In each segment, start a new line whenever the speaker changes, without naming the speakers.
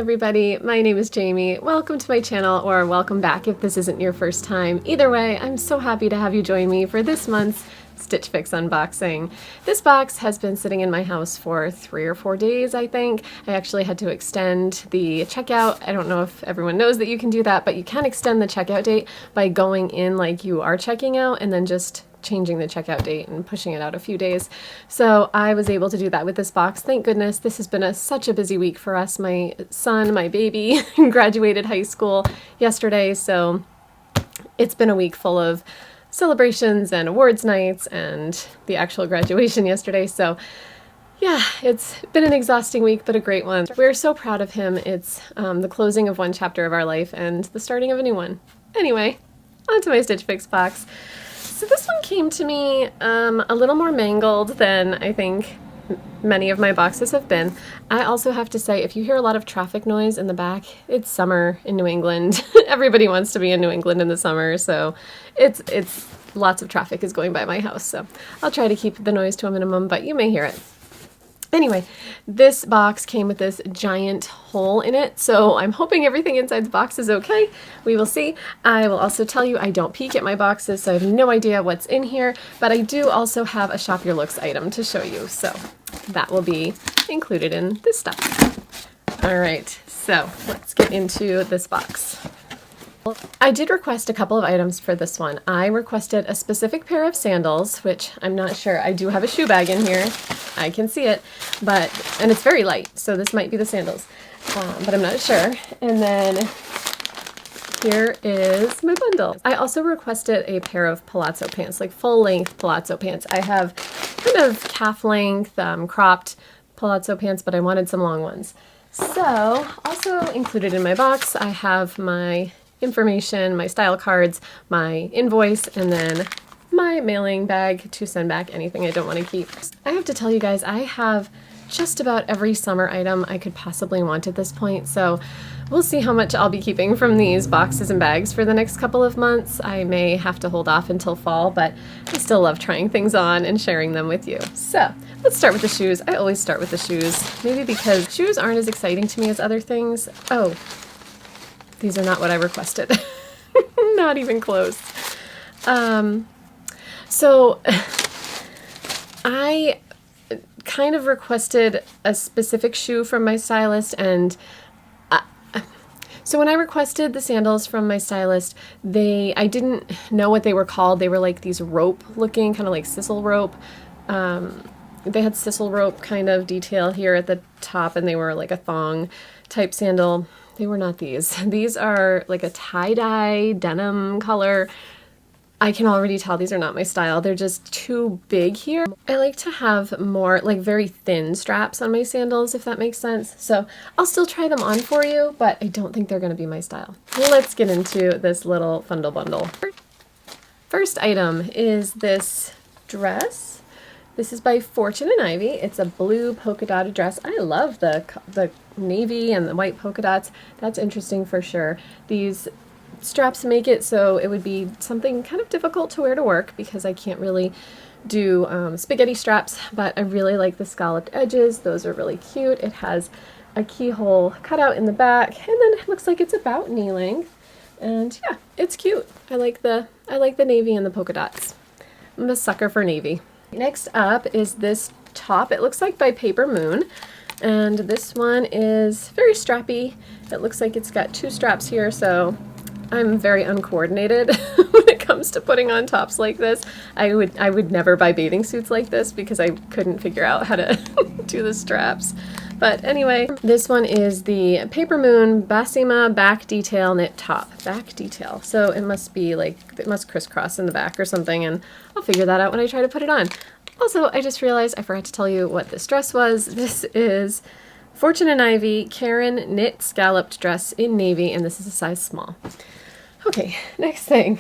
everybody, my name is Jamie. Welcome to my channel, or welcome back if this isn't your first time. Either way, I'm so happy to have you join me for this month's Stitch Fix unboxing. This box has been sitting in my house for 3 or 4 days, I think. I actually had to extend the checkout. I don't know if everyone knows that you can do that, but you can extend the checkout date by going in like you are checking out and then just changing the checkout date and pushing it out a few days. So I was able to do that with this box. Thank goodness. This has been such a busy week for us. My son, my baby, graduated high school yesterday, so it's been a week full of celebrations and awards nights and the actual graduation yesterday. So yeah, it's been an exhausting week, but a great one. We're so proud of him. It's the closing of one chapter of our life and the starting of a new one. Anyway, on to my Stitch Fix box. So this one came to me a little more mangled than I think many of my boxes have been. I also have to say, if you hear a lot of traffic noise in the back, it's summer in New England. Everybody wants to be in New England in the summer, so it's lots of traffic is going by my house. So I'll try to keep the noise to a minimum, but you may hear it. Anyway, this box came with this giant hole in it, so I'm hoping everything inside the box is okay. We will see. I will also tell you I don't peek at my boxes, so I have no idea what's in here, but I do also have a Shop Your Looks item to show you, so that will be included in this stuff. All right, so let's get into this box. I did request a couple of items for this one. I requested a specific pair of sandals, which I'm not sure. I do have a shoe bag in here. I can see it, and it's very light, so this might be the sandals, but I'm not sure. And then here is my bundle. I also requested a pair of palazzo pants, like full-length palazzo pants. I have kind of calf-length, cropped palazzo pants, but I wanted some long ones. So, also included in my box, I have my information, my style cards, my invoice, and then my mailing bag to send back anything I don't want to keep. I have to tell you guys, I have just about every summer item I could possibly want at this point, so we'll see how much I'll be keeping from these boxes and bags for the next couple of months. I may have to hold off until fall, but I still love trying things on and sharing them with you. So let's start with the shoes. I always start with the shoes, maybe because shoes aren't as exciting to me as other things. Oh, these are not what I requested. Not even close. So I kind of requested a specific shoe from my stylist, and so when I requested the sandals from my stylist, I didn't know what they were called. They were like these rope looking, kind of like sisal rope. They had sisal rope kind of detail here at the top, and they were like a thong type sandal. They were not these. These are like a tie-dye denim color. I can already tell these are not my style. They're just too big here. I like to have more like very thin straps on my sandals, if that makes sense. So I'll still try them on for you, but I don't think they're going to be my style. Let's get into this little fundle bundle. First item is this dress. This is by Fortune and Ivy. It's a blue polka dotted dress. I love the navy and the white polka dots. That's interesting for sure. These straps make it so it would be something kind of difficult to wear to work because I can't really do spaghetti straps, but I really like the scalloped edges. Those are really cute. It has a keyhole cutout in the back, and then it looks like it's about knee length. And yeah, it's cute. I like the navy and the polka dots. I'm a sucker for navy. Next up is this top. It looks like by Paper Moon, and this one is very strappy. It looks like it's got 2 straps here, so I'm very uncoordinated when it comes to putting on tops like this. I would never buy bathing suits like this because I couldn't figure out how to do the straps. But anyway, this one is the Paper Moon Basima back detail knit top. Back detail. So it must be like, it must crisscross in the back or something, and I'll figure that out when I try to put it on. Also, I just realized I forgot to tell you what this dress was. This is Fortune and Ivy Karen knit scalloped dress in navy, and this is a size small. Okay, next thing.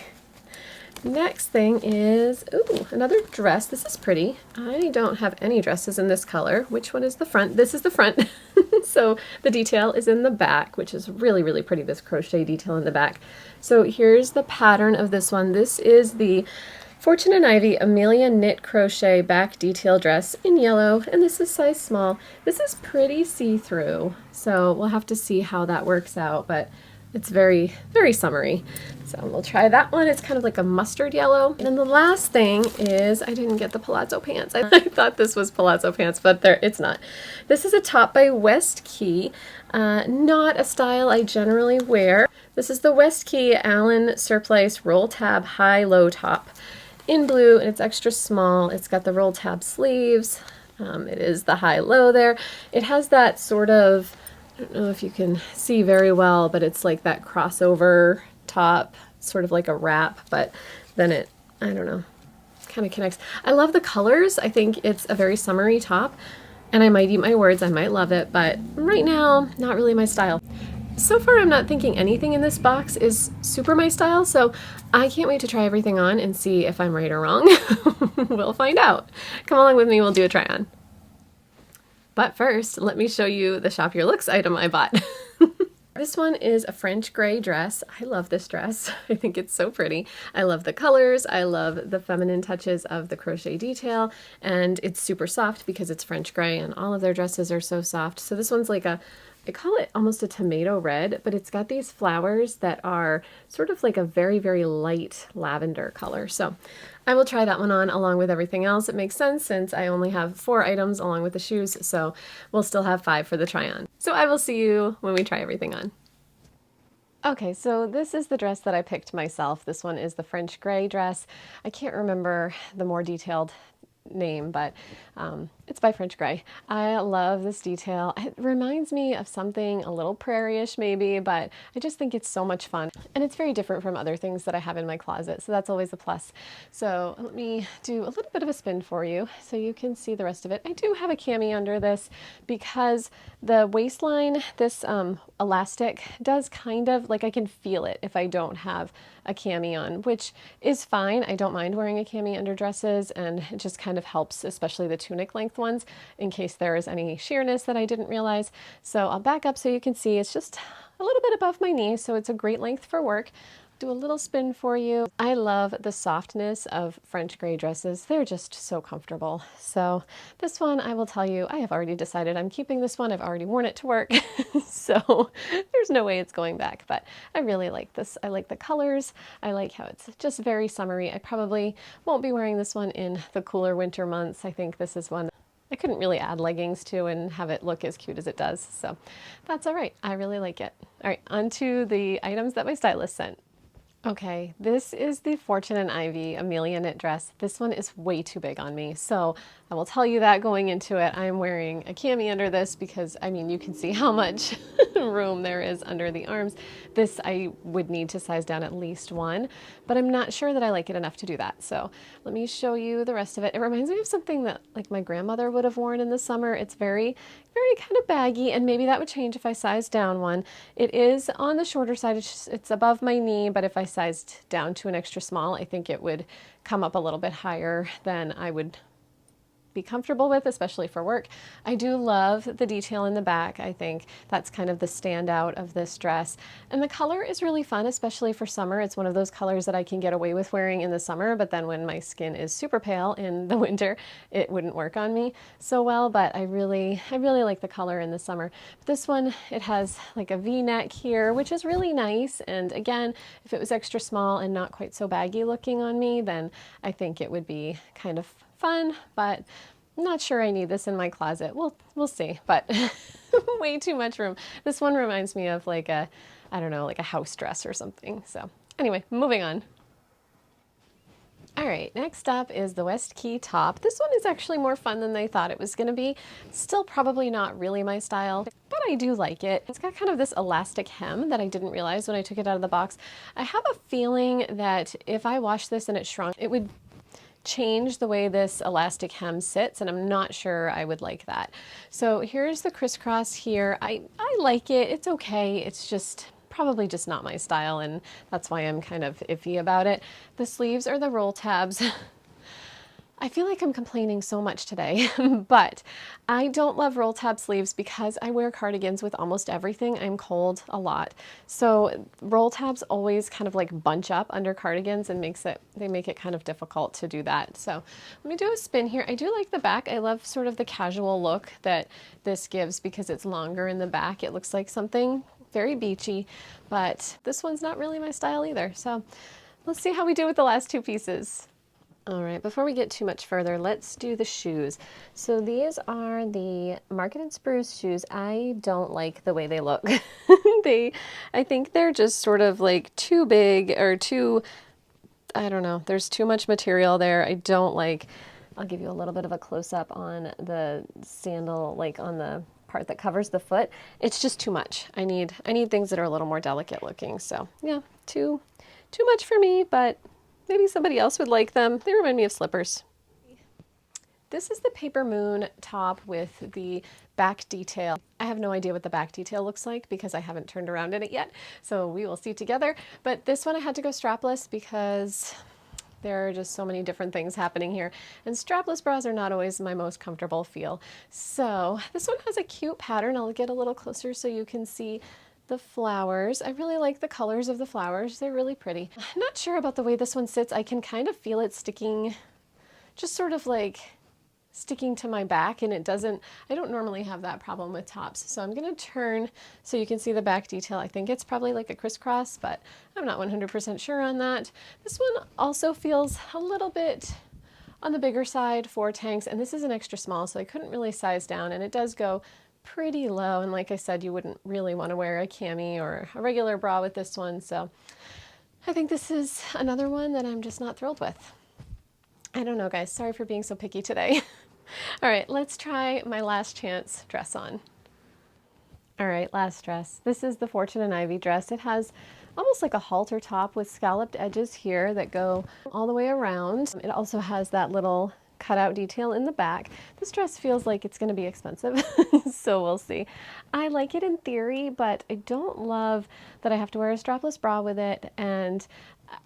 Next thing is, ooh, another dress. This is pretty. I don't have any dresses in this color. Which one is the front? This is the front. So the detail is in the back, which is really, really pretty, this crochet detail in the back. So here's the pattern of this one. This is the Fortune and Ivy Amelia Knit Crochet Back Detail Dress in yellow, and this is size small. This is pretty see-through, so we'll have to see how that works out, but it's very, very summery. So we'll try that one. It's kind of like a mustard yellow. And then the last thing is, I didn't get the palazzo pants. I thought this was palazzo pants, but it's not. This is a top by West Key, not a style I generally wear. This is the West Key Allen Surplice Roll Tab High-Low Top in blue, and it's extra small. It's got the roll tab sleeves. It is the high-low there. It has that sort of, I don't know if you can see very well, but it's like that crossover top, sort of like a wrap, but then it, I don't know, kind of connects. I love the colors. I think it's a very summery top, and I might eat my words, I might love it, but right now, not really my style. So far, I'm not thinking anything in this box is super my style, so I can't wait to try everything on and see if I'm right or wrong. We'll find out. Come along with me, we'll do a try on. But first, let me show you the Shop Your Looks item I bought. This one is a French gray dress. I love this dress. I think it's so pretty. I love the colors. I love the feminine touches of the crochet detail, and it's super soft because it's French gray, and all of their dresses are so soft. So this one's like I call it almost a tomato red, but it's got these flowers that are sort of like a very, very light lavender color. So I will try that one on along with everything else. It makes sense since I only have 4 items along with the shoes, so we'll still have 5 for the try on. So I will see you when we try everything on. Okay, so this is the dress that I picked myself. This one is the French gray dress. I can't remember the more detailed name, but it's by French Gray. I love this detail. It reminds me of something a little prairie-ish maybe, but I just think it's so much fun, and it's very different from other things that I have in my closet, so that's always a plus. So let me do a little bit of a spin for you so you can see the rest of it. I do have a cami under this because the waistline, this elastic does kind of, like I can feel it if I don't have a cami on, which is fine. I don't mind wearing a cami under dresses, and it just kind of helps, especially the tunic length ones, in case there is any sheerness that I didn't realize. So I'll back up so you can see it's just a little bit above my knee, so it's a great length for work. Do a little spin for you. I love the softness of French gray dresses. They're just so comfortable. So this one, I will tell you, I have already decided I'm keeping this one. I've already worn it to work. So there's no way it's going back, but I really like this. I like the colors. I like how it's just very summery. I probably won't be wearing this one in the cooler winter months. I think this is one I couldn't really add leggings to and have it look as cute as it does. So that's all right. I really like it. All right, on to the items that my stylist sent. Okay, this is the Fortune and Ivy Amelia knit dress. This one is way too big on me, so I will tell you that going into it. I'm wearing a cami under this because, I mean, you can see how much room there is under the arms. This I would need to size down at least 1, but I'm not sure that I like it enough to do that. So let me show you the rest of it. It reminds me of something that like my grandmother would have worn in the summer. It's very, very kind of baggy, and maybe that would change if I sized down 1. It is on the shorter side. It's above my knee, but if I sized down to an extra small, I think it would come up a little bit higher than I would be comfortable with, especially for work. I do love the detail in the back. I think that's kind of the standout of this dress. And the color is really fun, especially for summer. It's one of those colors that I can get away with wearing in the summer, but then when my skin is super pale in the winter, it wouldn't work on me so well, but I really like the color in the summer. But this one, it has like a V-neck here, which is really nice. And again, if it was extra small and not quite so baggy looking on me, then I think it would be kind of fun, but I'm not sure I need this in my closet. We'll see, but way too much room. This one reminds me of like a, I don't know, like a house dress or something. So anyway, moving on. All right, next up is the West Key top. This one is actually more fun than I thought it was going to be. Still probably not really my style, but I do like it. It's got kind of this elastic hem that I didn't realize when I took it out of the box. I have a feeling that if I washed this and it shrunk, it would change the way this elastic hem sits, and I'm not sure I would like that. So here's the crisscross here. I like it. It's okay. It's just probably just not my style, and that's why I'm kind of iffy about it. The sleeves are the roll tabs. I feel like I'm complaining so much today, but I don't love roll tab sleeves because I wear cardigans with almost everything. I'm cold a lot. So roll tabs always kind of like bunch up under cardigans and they make it kind of difficult to do that. So let me do a spin here. I do like the back. I love sort of the casual look that this gives because it's longer in the back. It looks like something very beachy, but this one's not really my style either. So let's see how we do with the last two pieces. All right, before we get too much further, let's do the shoes. So these are the Market and Spruce shoes. I don't like the way they look. I think they're just sort of like too big or too, I don't know, there's too much material there. I don't like, I'll give you a little bit of a close-up on the sandal, like on the part that covers the foot. It's just too much. I need things that are a little more delicate looking. So yeah, too much for me, but maybe somebody else would like them. They remind me of slippers. This is the Paper Moon top with the back detail. I have no idea what the back detail looks like because I haven't turned around in it yet, so we will see together. But this one I had to go strapless because there are just so many different things happening here, and strapless bras are not always my most comfortable feel. So this one has a cute pattern. I'll get a little closer so you can see the flowers. I really like the colors of the flowers. They're really pretty. I'm not sure about the way this one sits. I can kind of feel it sticking, just sort of like sticking to my back, and I don't normally have that problem with tops. So I'm gonna turn so you can see the back detail. I think it's probably like a crisscross, but I'm not 100% sure on that. This one also feels a little bit on the bigger side for tanks, and this is an extra small, so I couldn't really size down, and it does go pretty low, and like I said, you wouldn't really want to wear a cami or a regular bra with this one, so I think this is another one that I'm just not thrilled with. I don't know, guys. Sorry for being so picky today. All right, let's try my last chance dress on. All right, last dress. This is the Fortune and Ivy dress. It has almost like a halter top with scalloped edges here that go all the way around. It also has that little cutout detail in the back. This dress feels like it's going to be expensive, so we'll see. I like it in theory, but I don't love that I have to wear a strapless bra with it, and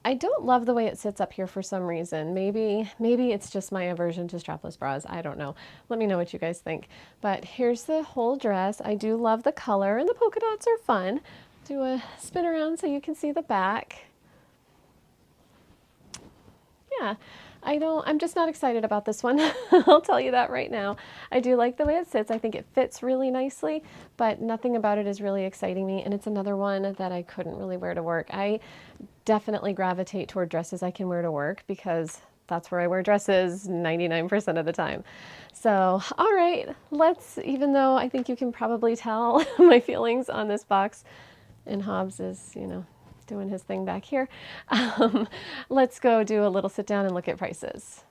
I don't love the way it sits up here for some reason. Maybe it's just my aversion to strapless bras. I don't know. Let me know what you guys think. But here's the whole dress. I do love the color, and the polka dots are fun. Do a spin around so you can see the back. Yeah. I'm just not excited about this one. I'll tell you that right now. I do like the way it sits. I think it fits really nicely, but nothing about it is really exciting me. And it's another one that I couldn't really wear to work. I definitely gravitate toward dresses I can wear to work because that's where I wear dresses 99% of the time. So, all right, even though I think you can probably tell my feelings on this box, and Hobbs is, doing his thing back here. Let's go do a little sit down and look at prices.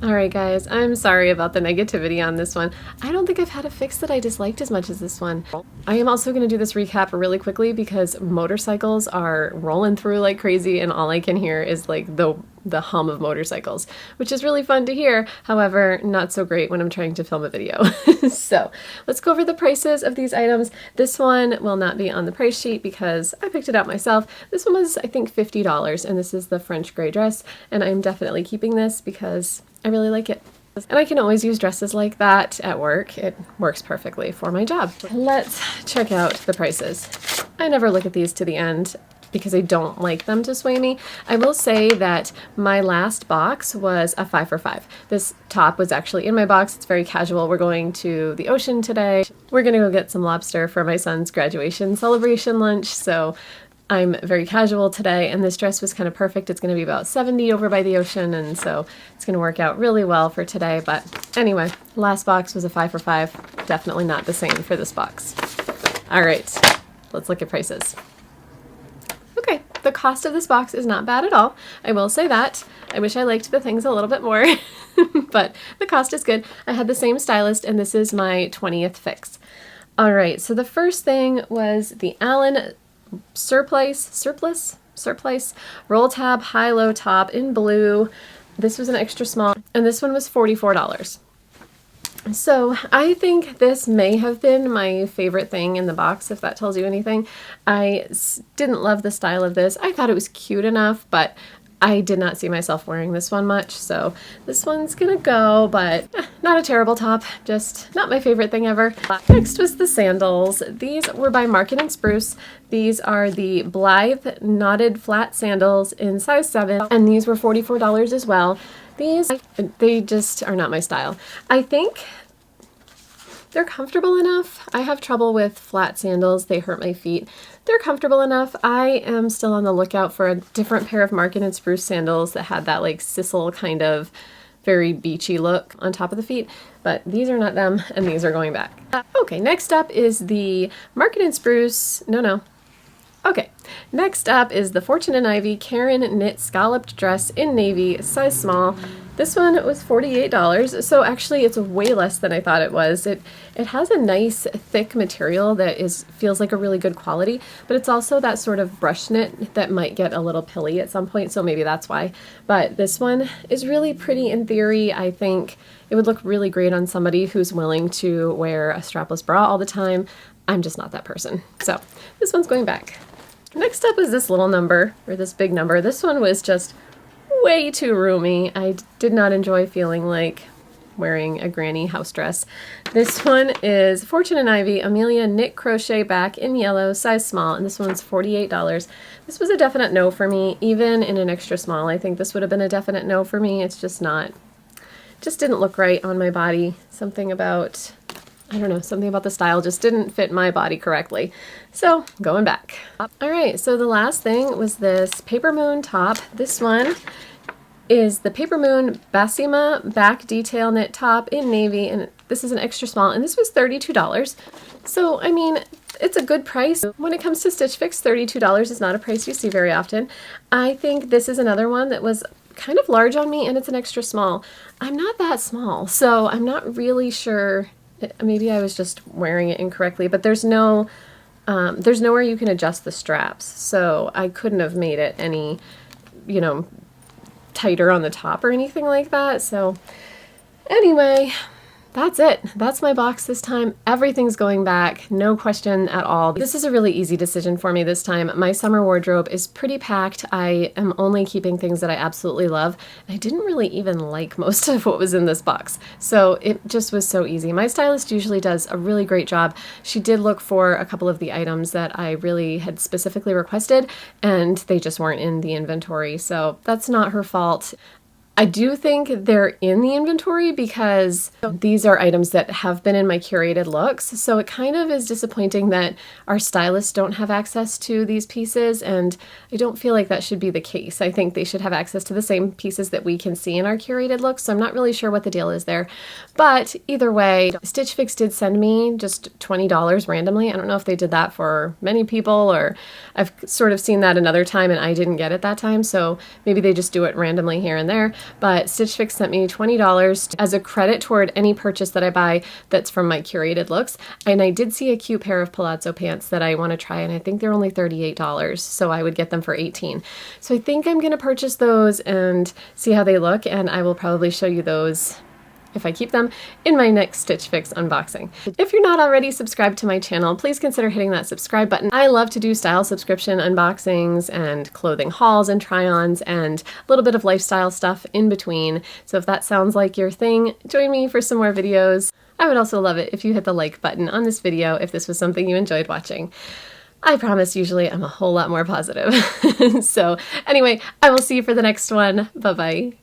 All right, guys, I'm sorry about the negativity on this one. I don't think I've had a fix that I disliked as much as this one. I am also going to do this recap really quickly because motorcycles are rolling through like crazy, and all I can hear is like the hum of motorcycles, which is really fun to hear. However, not so great when I'm trying to film a video. So let's go over the prices of these items. This one will not be on the price sheet because I picked it out myself. This one was, I think, $50, and this is the French gray dress, and I'm definitely keeping this because I really like it. And I can always use dresses like that at work. It works perfectly for my job. Let's check out the prices. I never look at these to the end because I don't like them to sway me. I will say that my last box was a 5 for $5. This top was actually in my box. It's very casual. We're going to the ocean today. We're gonna go get some lobster for my son's graduation celebration lunch. So I'm very casual today, and this dress was kind of perfect. It's going to be about 70 over by the ocean, and so it's going to work out really well for today. But anyway, last box was a 5 for $5. Definitely not the same for this box. All right, let's look at prices. Okay, the cost of this box is not bad at all. I will say that. I wish I liked the things a little bit more, but the cost is good. I had the same stylist, and this is my 20th fix. All right, so the first thing was the Allen surplus roll tab high-low top in blue. This was an extra small, and this one was $44. So I think this may have been my favorite thing in the box, if that tells you anything. I didn't love the style of this. I thought it was cute enough, but I did not see myself wearing this one much, so this one's gonna go, but not a terrible top, just not my favorite thing ever. Next was the sandals. These were by Market and Spruce. These are the Blythe knotted flat sandals in size 7, and these were $44 as well. These, they just are not my style. I think they're comfortable enough. I have trouble with flat sandals. They hurt my feet. They're comfortable enough. I am still on the lookout for a different pair of Market and Spruce sandals that had that like sisal kind of very beachy look on top of the feet, but these are not them, and these are going back. Okay, next up is the Market and Spruce, okay, next up is the Fortune & Ivy Karen knit scalloped dress in navy, size small. This one was $48, so actually it's way less than I thought it was. It has a nice thick material that feels like a really good quality, but it's also that sort of brush knit that might get a little pilly at some point, so maybe that's why. But this one is really pretty in theory. I think it would look really great on somebody who's willing to wear a strapless bra all the time. I'm just not that person. So this one's going back. Next up is this little number, or this big number. This one was just way too roomy. I did not enjoy feeling like wearing a granny house dress. This one is Fortune & Ivy Amelia knit crochet back in yellow, size small, and this one's $48. This was a definite no for me, even in an extra small. I think this would have been a definite no for me. It's just not, just didn't look right on my body. Something about, I don't know, something about the style just didn't fit my body correctly. So going back. All right, so the last thing was this Paper Moon top. This one is the Paper Moon Basima back detail knit top in navy, and this is an extra small, and this was $32. So, I mean, it's a good price. When it comes to Stitch Fix, $32 is not a price you see very often. I think this is another one that was kind of large on me, and it's an extra small. I'm not that small, so I'm not really sure. Maybe I was just wearing it incorrectly, but there's nowhere you can adjust the straps, so I couldn't have made it any, tighter on the top or anything like that. So anyway, that's it. That's my box this time. Everything's going back, no question at all. This is a really easy decision for me this time. My summer wardrobe is pretty packed. I am only keeping things that I absolutely love. I didn't really even like most of what was in this box, so it just was so easy. My stylist usually does a really great job. She did look for a couple of the items that I really had specifically requested, and they just weren't in the inventory, so that's not her fault. I do think they're in the inventory because these are items that have been in my curated looks, so it kind of is disappointing that our stylists don't have access to these pieces, and I don't feel like that should be the case. I think they should have access to the same pieces that we can see in our curated looks, so I'm not really sure what the deal is there. But either way, Stitch Fix did send me just $20 randomly. I don't know if they did that for many people, or I've sort of seen that another time and I didn't get it that time, so maybe they just do it randomly here and there. But Stitch Fix sent me $20 as a credit toward any purchase that I buy that's from my curated looks. And I did see a cute pair of palazzo pants that I want to try, and I think they're only $38, so I would get them for $18. So I think I'm going to purchase those and see how they look, and I will probably show you those, if I keep them, in my next Stitch Fix unboxing. If you're not already subscribed to my channel, please consider hitting that subscribe button. I love to do style subscription unboxings and clothing hauls and try-ons and a little bit of lifestyle stuff in between. So if that sounds like your thing, join me for some more videos. I would also love it if you hit the like button on this video if this was something you enjoyed watching. I promise usually I'm a whole lot more positive. So anyway, I will see you for the next one. Bye-bye.